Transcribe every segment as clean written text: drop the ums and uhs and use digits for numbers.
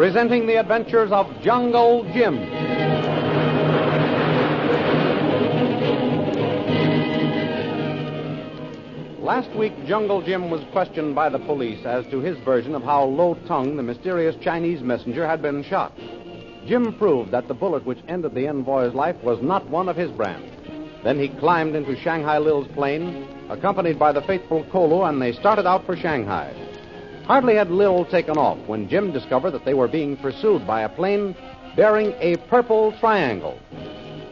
presenting the adventures of Jungle Jim. Last week, Jungle Jim was questioned by the police as to his version of how Lo Tung, the mysterious Chinese messenger, had been shot. Jim proved that the bullet which ended the envoy's life was not one of his brand. Then he climbed into Shanghai Lil's plane, accompanied by the faithful Kolu, and they started out for Shanghai. Hardly had Lil taken off when Jim discovered that they were being pursued by a plane bearing a purple triangle.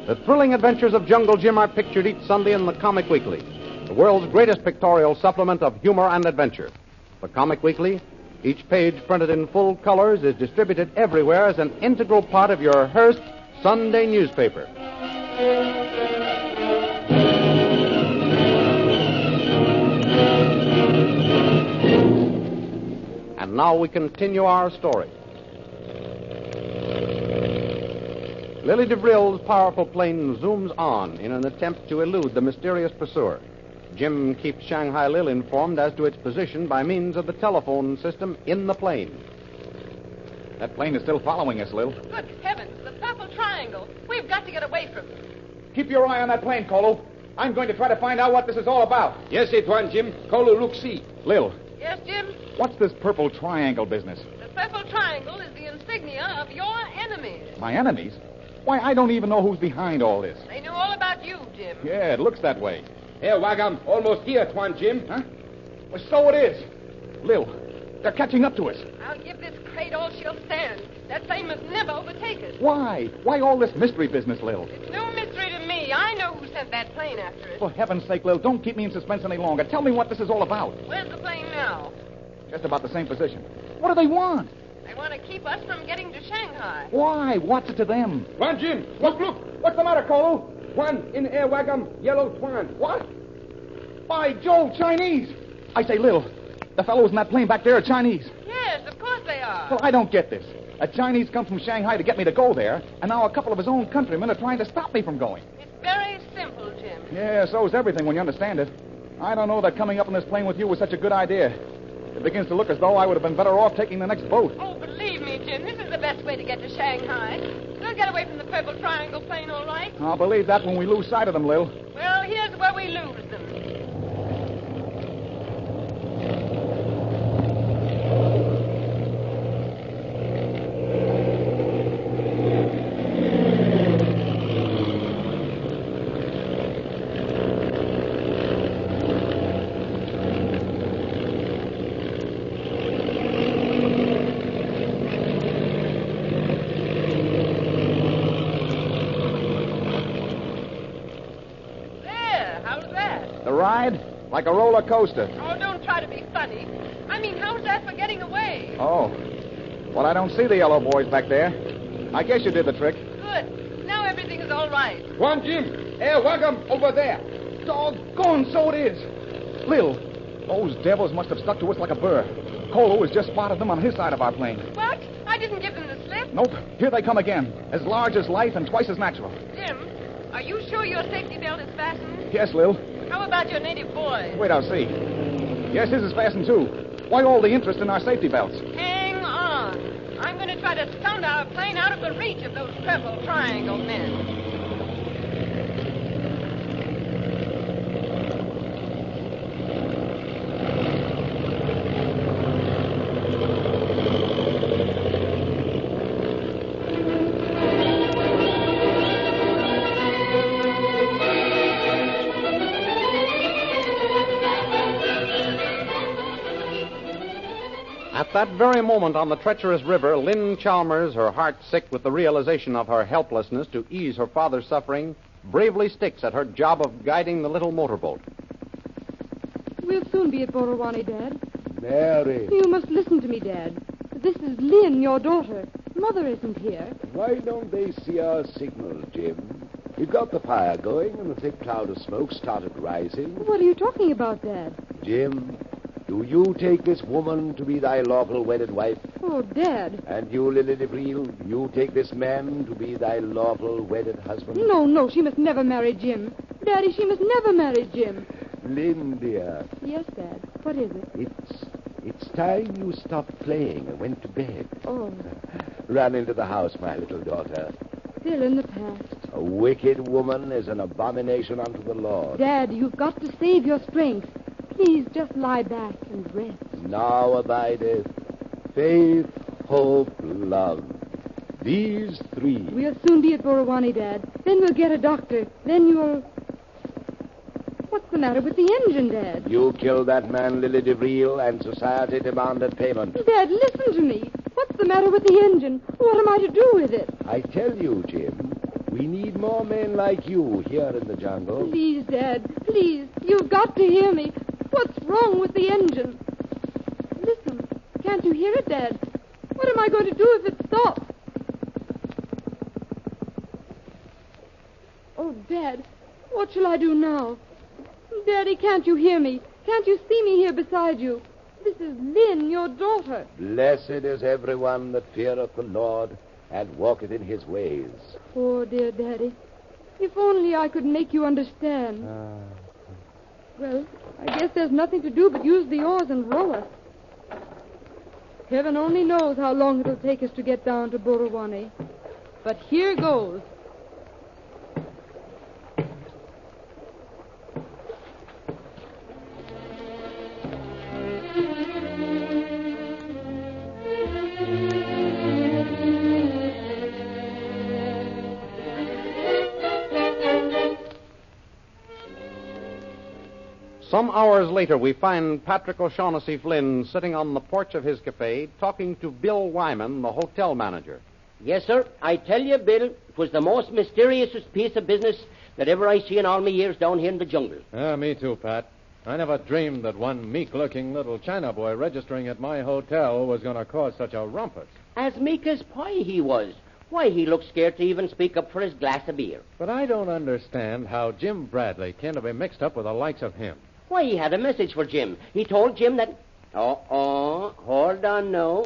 The thrilling adventures of Jungle Jim are pictured each Sunday in the Comic Weekly, the world's greatest pictorial supplement of humor and adventure. The Comic Weekly, each page printed in full colors, is distributed everywhere as an integral part of your Hearst Sunday newspaper. And now we continue our story. Lily DeVrille's powerful plane zooms on in an attempt to elude the mysterious pursuer. Jim keeps Shanghai Lil informed as to its position by means of the telephone system in the plane. That plane is still following us, Lil. Good heavens, the purple triangle. We've got to get away from it. Keep your eye on that plane, Kolu. I'm going to try to find out what this is all about. Yes, Antoine, Jim. Kolu, look, see. Lil, Yes, Jim? what's this purple triangle business? The purple triangle is the insignia of your enemies. My enemies? Why, I don't even know who's behind all this. They know all about you, Jim. Yeah, it looks that way. Here, Wagam, almost here, Antoine, Jim. Huh? Well, so it is. Lil, they're catching up to us. I'll give this crate all she'll stand. That plane must never overtake us. Why? Why all this mystery business, Lil? It's no mystery to me. I know who sent that plane after us. For heaven's sake, Lil, don't keep me in suspense any longer. Tell me what this is all about. Where's the plane now? Just about the same position. What do they want? They want to keep us from getting to Shanghai. Why? What's it to them? Twan, Jim, look. What's the matter, Kolu? Twan, in air, Wagam, yellow Twan. What? By Jove, Chinese! I say, Lil, the fellows in that plane back there are Chinese. Yes, of course they are. Well, I don't get this. A Chinese come from Shanghai to get me to go there, and now a couple of his own countrymen are trying to stop me from going. It's very simple, Jim. Yeah, so's everything when you understand it. I don't know that coming up in this plane with you was such a good idea. It begins to look as though I would have been better off taking the next boat. Oh, believe me, Jim, this is the best way to get to Shanghai. We'll get away from the purple triangle plane, all right? I'll believe that when we lose sight of them, Lil. Well, here's where we lose them. Like a roller coaster. Oh, don't try to be funny. I mean, how's that for getting away? Oh. Well, I don't see the yellow boys back there. I guess you did the trick. Good. Now everything is all right. Twan, Jim, air, Wagam, over there. Doggone, so it is. Lil, those devils must have stuck to us like a burr. Kolu has just spotted them on his side of our plane. What? I didn't give them the slip. Nope. Here they come again. As large as life and twice as natural. Jim, are you sure your safety belt is fastened? Yes, Lil. How about your native boy? Wait, I'll see. Yes, his is fastened, too. Why all the interest in our safety belts? Hang on. I'm going to try to sound our plane out of the reach of those purple triangle men. At that very moment on the treacherous river, Lynn Chalmers, her heart sick with the realization of her helplessness to ease her father's suffering, bravely sticks at her job of guiding the little motorboat. We'll soon be at Borowani, Dad. Mary. You must listen to me, Dad. This is Lynn, your daughter. Mother isn't here. Why don't they see our signal, Jim? We've got the fire going and the thick cloud of smoke started rising. What are you talking about, Dad? Jim, do you take this woman to be thy lawful wedded wife? Oh, Dad. And you, Lily DeVrille, you take this man to be thy lawful wedded husband? No, she must never marry Jim. Daddy, she must never marry Jim. Lynn, dear. Yes, Dad. What is it? It's time you stopped playing and went to bed. Oh. Run into the house, my little daughter. Still in the past. A wicked woman is an abomination unto the Lord. Dad, you've got to save your strength. Please just lie back and rest. Now abideth faith, hope, love. These three. We'll soon be at Borowani, Dad. Then we'll get a doctor. Then you'll... What's the matter with the engine, Dad? You killed that man, Lily DeVril, and society demanded payment. Dad, listen to me. What's the matter with the engine? What am I to do with it? I tell you, Jim, we need more men like you here in the jungle. Please, Dad, please. You've got to hear me. What's wrong with the engine? Listen. Can't you hear it, Dad? What am I going to do if it stops? Oh, Dad, what shall I do now? Daddy, can't you hear me? Can't you see me here beside you? This is Lynn, your daughter. Blessed is everyone that feareth the Lord and walketh in his ways. Poor dear Daddy. If only I could make you understand. Well, I guess there's nothing to do but use the oars and row us. Heaven only knows how long it'll take us to get down to Borowani. But here goes. Some hours later, we find Patrick O'Shaughnessy Flynn sitting on the porch of his cafe talking to Bill Wyman, the hotel manager. Yes, sir. I tell you, Bill, it was the most mysterious piece of business that ever I see in all my years down here in the jungle. Me too, Pat. I never dreamed that one meek-looking little China boy registering at my hotel was going to cause such a rumpus. As meek as pie he was. Why, he looked scared to even speak up for his glass of beer. But I don't understand how Jim Bradley came to be mixed up with the likes of him. Why, he had a message for Jim. He told Jim that... hold on now.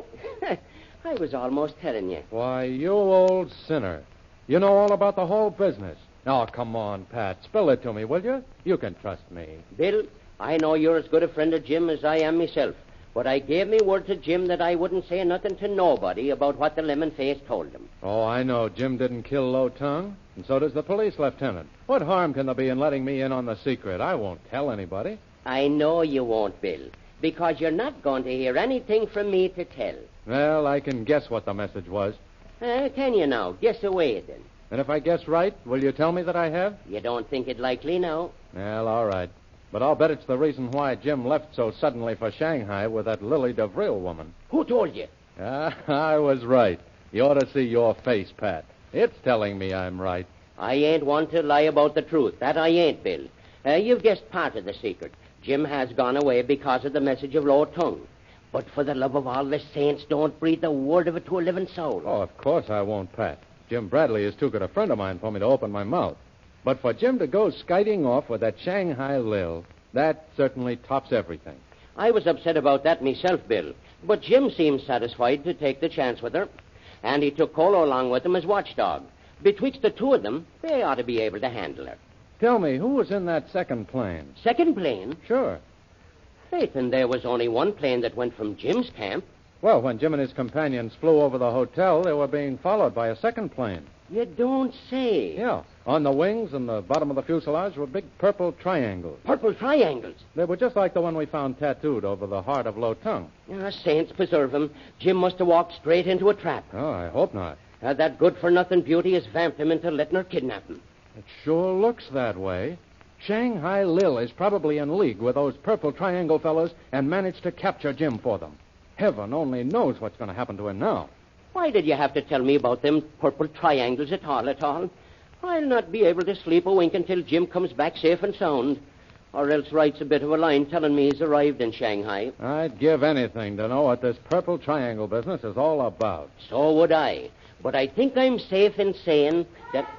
I was almost telling you. Why, you old sinner. You know all about the whole business. Oh, come on, Pat. Spill it to me, will you? You can trust me. Bill, I know you're as good a friend of Jim as I am myself. But I gave me word to Jim that I wouldn't say nothing to nobody about what the lemon face told him. Oh, I know Jim didn't kill Low Tongue, and so does the police lieutenant. What harm can there be in letting me in on the secret? I won't tell anybody. I know you won't, Bill, because you're not going to hear anything from me to tell. Well, I can guess what the message was. Can you now? Guess away, then. And if I guess right, will you tell me that I have? You don't think it likely now? Well, all right. But I'll bet it's the reason why Jim left so suddenly for Shanghai with that Lily DeVril woman. Who told you? I was right. You ought to see your face, Pat. It's telling me I'm right. I ain't one to lie about the truth. That I ain't, Bill. You've guessed part of the secret. Jim has gone away because of the message of Low Tongue. But for the love of all the saints, don't breathe a word of it to a living soul. Oh, of course I won't, Pat. Jim Bradley is too good a friend of mine for me to open my mouth. But for Jim to go skiting off with that Shanghai Lil, that certainly tops everything. I was upset about that myself, Bill. But Jim seemed satisfied to take the chance with her. And he took Kolu along with him as watchdog. Betwixt the two of them, they ought to be able to handle her. Tell me, who was in that second plane? Second plane? Sure. Faith, and there was only one plane that went from Jim's camp. Well, when Jim and his companions flew over the hotel, they were being followed by a second plane. You don't say. Yeah. On the wings and the bottom of the fuselage were big purple triangles. Purple triangles? They were just like the one we found tattooed over the heart of Low Tongue. Saints preserve him. Jim must have walked straight into a trap. Oh, I hope not. That good-for-nothing beauty has vamped him into letting her kidnap him. It sure looks that way. Shanghai Lil is probably in league with those purple triangle fellows and managed to capture Jim for them. Heaven only knows what's going to happen to him now. Why did you have to tell me about them purple triangles at all? I'll not be able to sleep a wink until Jim comes back safe and sound. Or else writes a bit of a line telling me he's arrived in Shanghai. I'd give anything to know what this purple triangle business is all about. So would I. But I think I'm safe in saying that...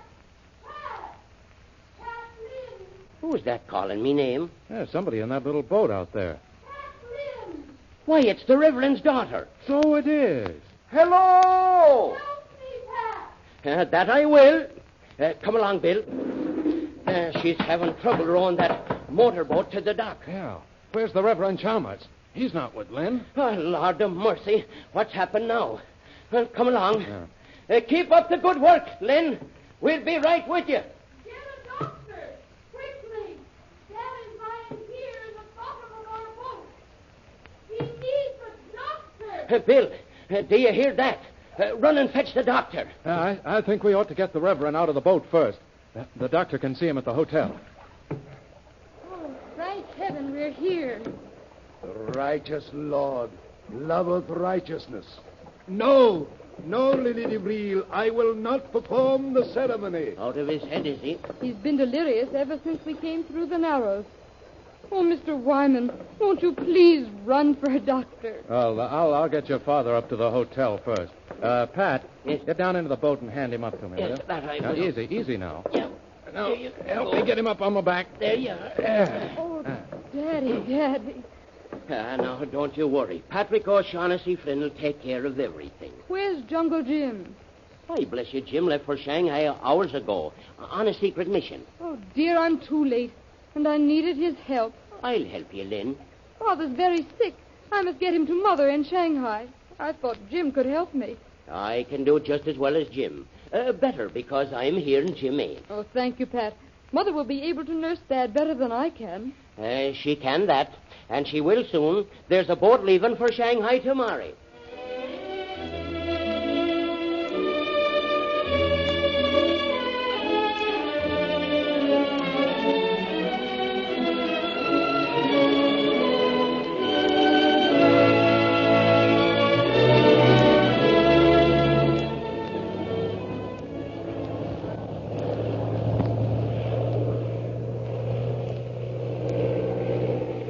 Who's that calling me name? There's somebody in that little boat out there. Why, it's the Reverend's daughter. So it is. Hello! That I will. Come along, Bill. She's having trouble rowing that motorboat to the dock. Yeah. Where's the Reverend Chalmers? He's not with Lynn. Oh, Lord of mercy. What's happened now? Come along. Keep up the good work, Lynn. We'll be right with you. Get a doctor! Quickly! Dad is lying here in the bottom of our boat. He needs a doctor! Bill, do you hear that? Run and fetch the doctor. I think we ought to get the Reverend out of the boat first. The doctor can see him at the hotel. Oh, thank heaven we're here. The righteous Lord loveth righteousness. No, Lily DeVril, I will not perform the ceremony. Out of his head, is he? He's been delirious ever since we came through the Narrows. Oh, Mr. Wyman, won't you please run for a doctor? Well, I'll get your father up to the hotel first. Pat, Yes? get down into the boat and hand him up to me, will Yes, you? that I Now, will. easy now. Yeah. Now, There you help go. me get him up on my back. There you are. Oh, Daddy. Now, don't you worry. Patrick O'Shaughnessy Flynn will take care of everything. Where's Jungle Jim? Why, bless you, Jim left for Shanghai hours ago on a secret mission. Oh, dear, I'm too late. And I needed his help. I'll help you, Lynn. Father's very sick. I must get him to Mother in Shanghai. I thought Jim could help me. I can do just as well as Jim. Better, because I'm here and Jim ain't. Oh, thank you, Pat. Mother will be able to nurse Dad better than I can. She can that, and she will soon. There's a boat leaving for Shanghai tomorrow.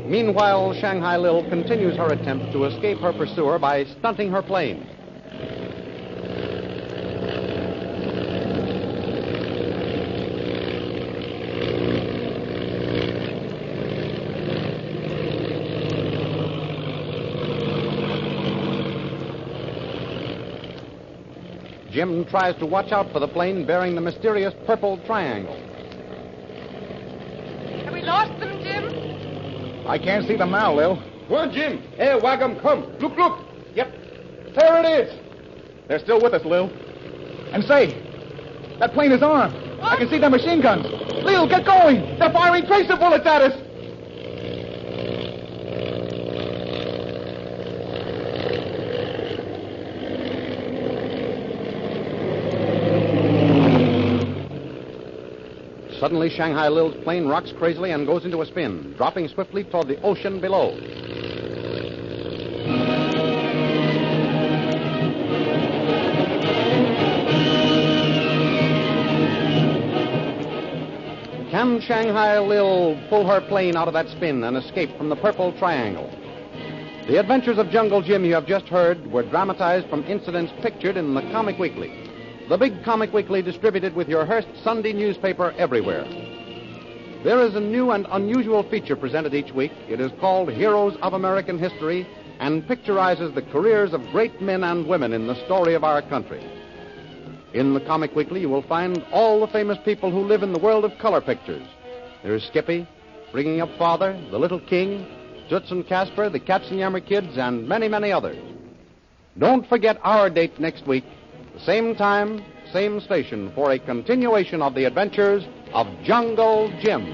Meanwhile, Shanghai Lil continues her attempt to escape her pursuer by stunting her plane. Jim tries to watch out for the plane bearing the mysterious purple triangle. Have we lost them, Jim? I can't see them now, Lil. Come on, Jim. Air wagon, come. Look. Yep. There it is. They're still with us, Lil. And say, that plane is armed. I can see their machine guns. Lil, get going. They're firing tracer bullets at us. Suddenly, Shanghai Lil's plane rocks crazily and goes into a spin, dropping swiftly toward the ocean below. Can Shanghai Lil pull her plane out of that spin and escape from the purple triangle? The adventures of Jungle Jim you have just heard were dramatized from incidents pictured in the Comic Weekly, the big Comic Weekly distributed with your Hearst Sunday newspaper everywhere. There is a new and unusual feature presented each week. It is called Heroes of American History and picturizes the careers of great men and women in the story of our country. In the Comic Weekly, you will find all the famous people who live in the world of color pictures. There's Skippy, Bringing Up Father, The Little King, Toots and Casper, the Katzenjammer Kids, and many, many others. Don't forget our date next week, the same time, same station, for a continuation of the adventures of Jungle Jim.